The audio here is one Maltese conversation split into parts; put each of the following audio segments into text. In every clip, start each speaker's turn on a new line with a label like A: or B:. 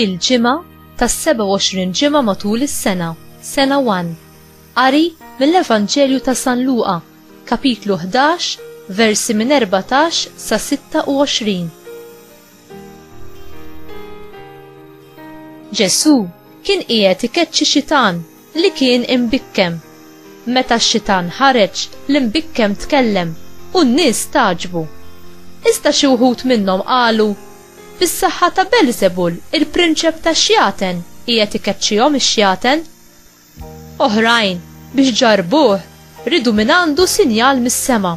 A: il-ġimgħa tas-27 ġimgħa matul is-sena, sena 1. Qari mill-Evanġelju ta' San Luqa, kapitlu 11, versi minn 14 sa 26. Ġesu kien qiegħed ikeċċi xitan li kien imbikkem. Meta x-xitan ħareġ l-imbikkem tkellem u n-nies taġbu. Iżda xi wħud minnhom qalu: bis-saħħa ta' Belzebul, il-prinċep tax-xjaten, qiegħed ikeċċihom ix-xjaten. Oħrajn biex ġarbuh ridu minn għandu sinjal mis-sema.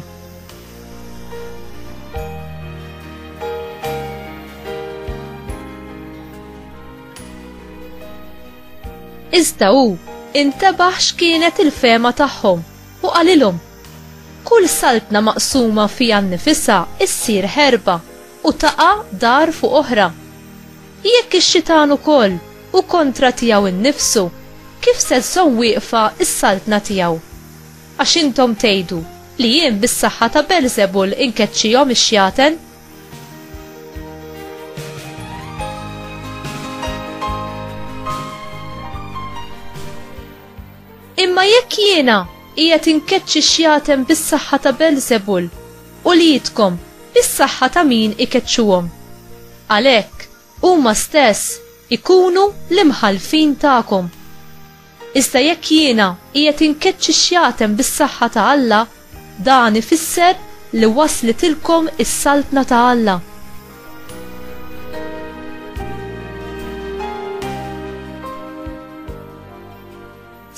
A: Iżda hu intebaħ x'kienet il-fema tagħhom u qalilhom: kull saltna maqsuma fiha nnifisha issir ħerba u taqa' dar fuq oħra. Jekk ix-xitan ukoll u kontra tiegħu innifsu, kif se żżomm wieqfa s-saltna tiegħu? Għax intom tgħidu li jien bis-saħħa ta' Belzebul inkeċċihom ix-xjaten? Imma jekk jiena qiegħed inkeċċi x-xjaten bis-saħħa ta' Belzebul u liedkom bis-saħħa ta' min ikeċċuhom, għalhekk huma stess ikunu l-imħalfin tagħkom. Iżda jekk jiena qiegħed inkeċċi x-xjaten bis-saħħa ta' Alla, dan ifisser li waslitilkom is-saltna ta' Alla.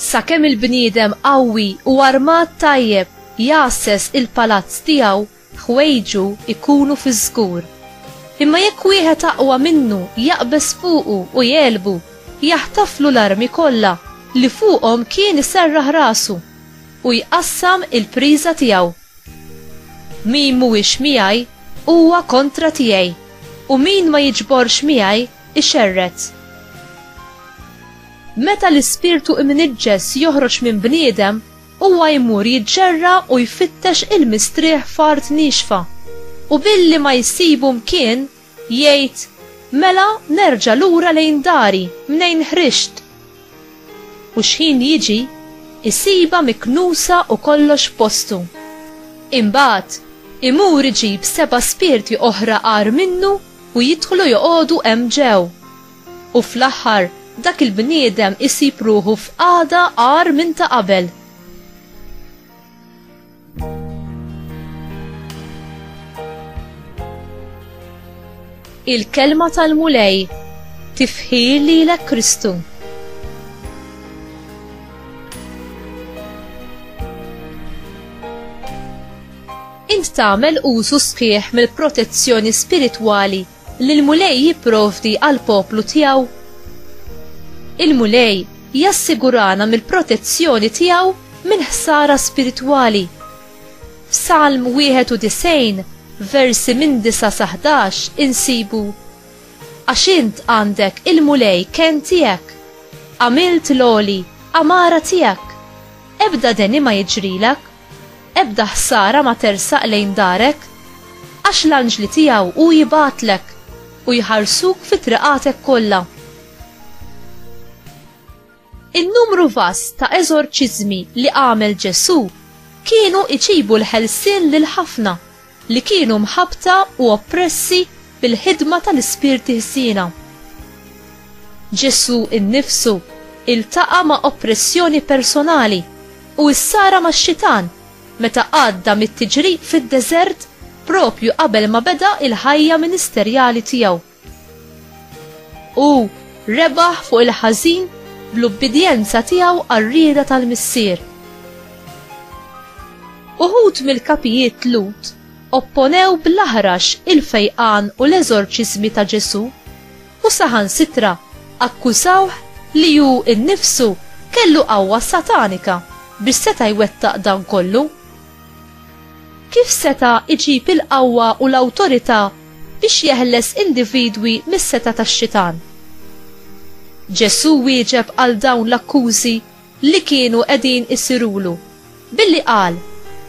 A: Sakemm il-bniedem qawwi u armat tajjeb jassess il-palazz tiegħu, ħwejġu ikunu fi żgur. Imma jekk wieħed aqwa minnu jaqbes fuqu u jelbu, jaħtaflu l-armi kollha li fuqhom kien iserraħ rasu u jqassam il-priża tiegħu. Min mhuwiex miegħi huwa kontra tiegħi u min ma jiġborx miegħi ixerret. Meta l-ispirtu imniġġes joħroġ minn bniedem, huwa jmur jiġġerra u jfittex il-mistrieħ f'art nixfa u billi ma jsibu mkien jgħid: mela nerġa' lura lejn dari mnejn ħrixt. U x'ħin jiġi isiba miknusa u kollox postu. Imbagħad imur iġib 7 spirti oħra qar minnu u jidħlu joqogħdu hemm ġew. U fl-aħħar dak il-bniedem isib ruħu f'qagħda qar minn ta' qabel. Il-kelma tal-mulej tifħir lilek Kristu. Int tagħmel użu sħiħ mill-protezzjoni spiritwali li l-mulej jipprovdi għall poplu tiegħu. Il-mulej jassigurana mill-protezzjoni tiegħu minn ħsara spiritwali. F'Salm 91, versi minn 9 sa 11 insibu: għax int għandek il-mulej ken tiegħek, għamilt l-oli amara tiegħek, ebda deni ma jiġrilek, ebda ħsara ma tersaq lejn darek, għax l-anġli tiegħu hu jibatlek u jħarsuk fit-triqatek kollha. In-numru vast ta' eżorċiżmi li għamel Ġesu kienu iċibu l-ħelsien lil ħafna li kienu mħabta u oppressi bil-ħidma tal-ispirti ħsiena. Ġesu innifsu iltaqa' ma' oppressjoni personali u issara max-xitan meta għadda mit-tiġrib fid-deżert propju qabel ma beda il-ħajja ministerjali tiegħu. U rebaħ fuq il-ħażin bl-ubbidjenza tiegħu għar-rieda tal-missier. Uħud mill-kapijiet Lut opponew bl-aħrax il-fejqan u l-eżorċiżmi ta' Ġesu u saħansitra akkużawh li hu innifsu kellu qawwa satanika biex seta' jwettaq dan kollu. Kif seta' iġib il-qawwa u l-awtorità biex jeħles individwi mis-seta tax-xitan? Ġesu wieġeb għal dawn l-akkużi li kienu qegħdin isirulu billi qal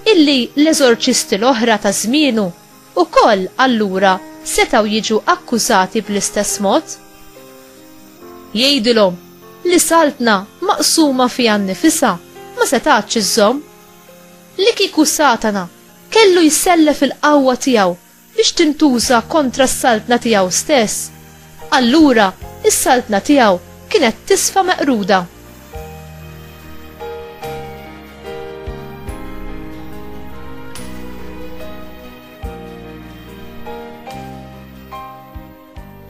A: illi l-eżorċisti l-oħra ta' żmienu ukoll allura setgħu jiġu akkużati bl-istess mod. jgħidilhom li saltna maqsuma fiha nnifisha ma setatx iżżomm. Li kieku Satana kellu jsellef il-qawwa tiegħu biex tintuża kontra s-saltna tiegħu stess, allura is-saltna tiegħu kienet tisfa meqruda.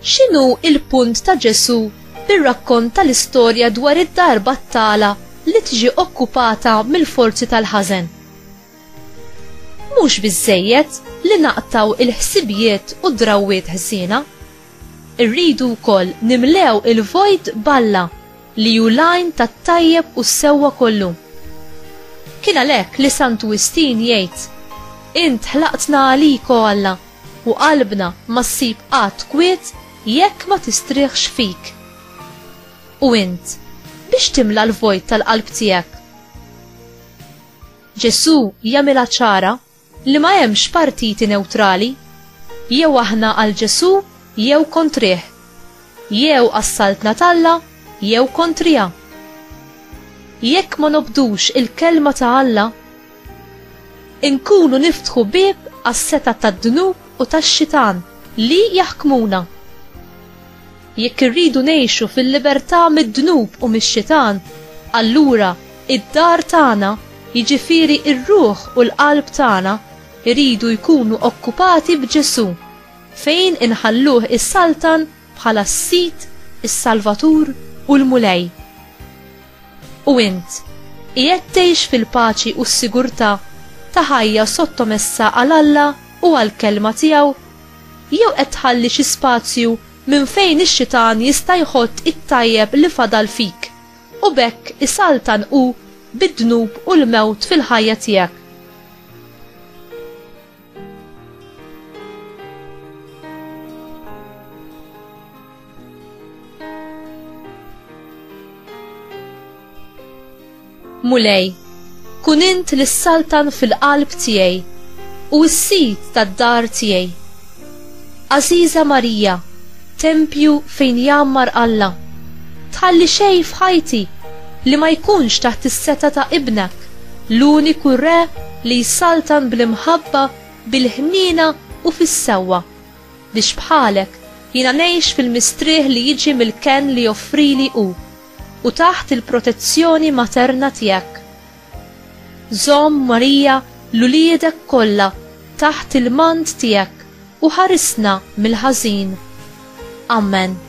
A: X'inhu il-punt ta' Ġesu bir-rakkont tal-istorja dwar id-dar battala li tiġi okkupata mill-forzi tal-ħażen? Mhux biżżejjed li naqtaw il-ħsibijiet u drawwiet ħsiena. Irridu wkoll nimlew il-vojt balla li hu lajn tat-tajjeb u s-sewwa kollu. Kien għalhekk li Sant Wistin jgħid: Int ħlaqtna għalik o Alla u qalbna ma ssib qatt kwiet jekk ma tistrieħx fik. U int biex timla l-vojt tal-qalb tiegħek. Ġesu jagħmilha ċara li ma hemmx partiti newtrali, jew aħna għal Ġesu jew kontrih, jew għas-saltna talla jew kontrija. Jekk ma nobdux il-kelma ta' Alla, inkunu niftħu bieb għas-seta tad-dnub u tax-xitan li jaħkmuna. Jekk irridu ngħixu fil-libertà mid-dnub u mix-xitan, allura id-dar tagħna, jiġifieri ir-ruħ u l-qalb tagħna, iridu jkunu okkupati b'Ġesu, fejn inħalluh is-Saltan bħala s-sit, is-Salvatur u l-Mulej. U int, qiegħed tgħix fil-paċi u s-sigurtà ta' ħajja sottomessa għal Alla u għall-kelma tiegħu, jew qed tħalli xi spazju minn fejn ix-xitan jista' jħodd it-tajjeb li fadal fik u bekk is-Saltan hu bid-dnub u l-mewt fil-ħajja tiegħek. Mulej, kun int lis-Saltan fil-qalb tiegħi u s-sit tad-dar tiegħi. Għażiża Marija, tempju fejn jammar Alla, tħalli xejn f'ħajti li ma jkunx taħt is-seta ta' ibnek, l-uniku re li jsaltan bl-imħabba, bil-ħnina u fis-sewwa, biex bħalek jiena ngħix fil-mistrieħ li jiġi mill-ken li joffrili hu u taħt il-protezzjoni materna tiegħek. Żomm Marija l-uliedek kollha taħt il-mant tiegħek u ħarisna mill-ħażin. Amen.